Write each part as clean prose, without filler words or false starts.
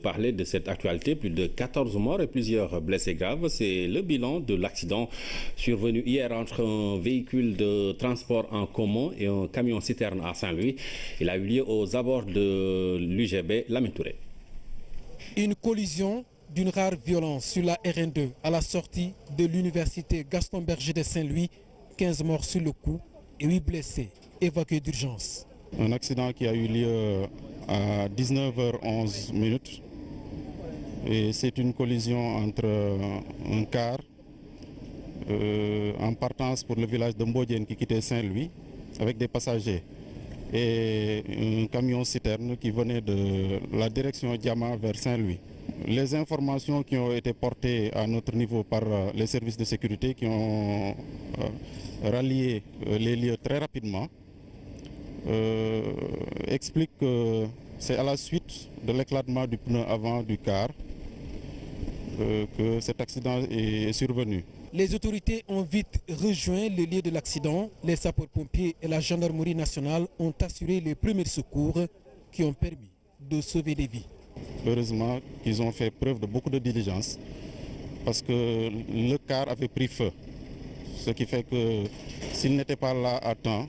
Parler de cette actualité, plus de 14 morts et plusieurs blessés graves, c'est le bilan de l'accident survenu hier entre un véhicule de transport en commun et un camion-citerne à Saint-Louis. Il a eu lieu aux abords de l'UGB Lamine Touré. Une collision d'une rare violence sur la RN2 à la sortie de l'université Gaston Berger de Saint-Louis. 15 morts sur le coup et 8 blessés évacués d'urgence. Un accident qui a eu lieu à 19h11 minutes. Et c'est une collision entre un car en partance pour le village de Mbodiène qui quittait Saint-Louis avec des passagers et un camion-citerne qui venait de la direction Diama vers Saint-Louis. Les informations qui ont été portées à notre niveau par les services de sécurité qui ont rallié les lieux très rapidement expliquent que c'est à la suite de l'éclatement du pneu avant du car que cet accident est survenu. Les autorités ont vite rejoint le lieu de l'accident. Les sapeurs-pompiers et la gendarmerie nationale ont assuré les premiers secours qui ont permis de sauver des vies. Heureusement qu'ils ont fait preuve de beaucoup de diligence parce que le car avait pris feu. Ce qui fait que s'il n'était pas là à temps,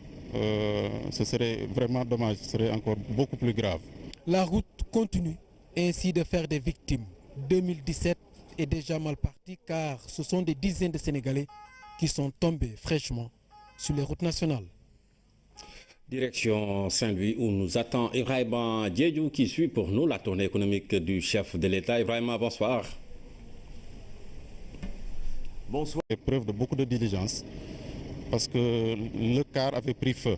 ce serait vraiment dommage, ce serait encore beaucoup plus grave. La route continue ainsi de faire des victimes. 2017 est déjà mal parti car ce sont des dizaines de Sénégalais qui sont tombés fraîchement sur les routes nationales. Direction Saint-Louis où nous attend Ibrahima Diédhiou qui suit pour nous la tournée économique du chef de l'État. Ibrahima, bonsoir. Bonsoir. Fait preuve de beaucoup de diligence parce que le car avait pris feu.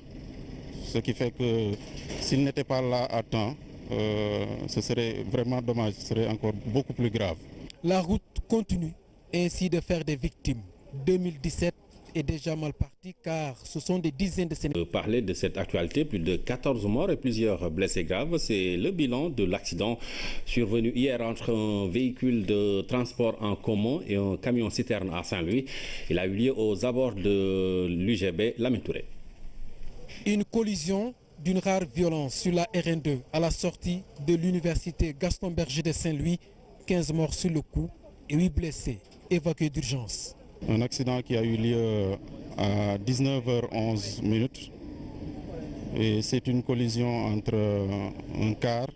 Ce qui fait que s'il n'était pas là à temps, ce serait vraiment dommage, ce serait encore beaucoup plus grave. La route continue ainsi de faire des victimes. 2017 est déjà mal parti car ce sont des dizaines de Sénégalais. Parler de cette actualité, plus de 14 morts et plusieurs blessés graves, c'est le bilan de l'accident survenu hier entre un véhicule de transport en commun et un camion-citerne à Saint-Louis. Il a eu lieu aux abords de l'UGB Lamine Touré. Une collision d'une rare violence sur la RN2 à la sortie de l'université Gaston Berger de Saint-Louis. 15 morts sur le coup et 8 blessés évacués d'urgence. Un accident qui a eu lieu à 19h11 minutes. Et c'est une collision entre un car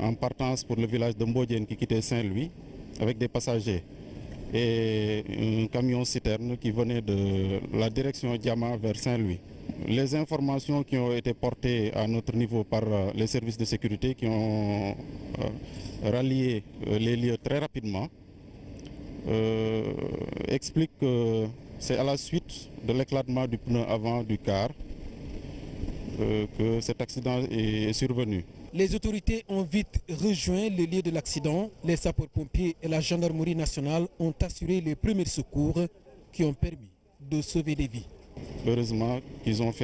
en partance pour le village de Mbodiène qui quittait Saint-Louis avec des passagers et un camion-citerne qui venait de la direction Diama vers Saint-Louis. Les informations qui ont été portées à notre niveau par les services de sécurité qui ont rallié les lieux très rapidement expliquent que c'est à la suite de l'éclatement du pneu avant du car que cet accident est survenu. Les autorités ont vite rejoint le lieu de l'accident. Les sapeurs-pompiers et la gendarmerie nationale ont assuré les premiers secours qui ont permis de sauver des vies. Heureusement qu'ils ont fait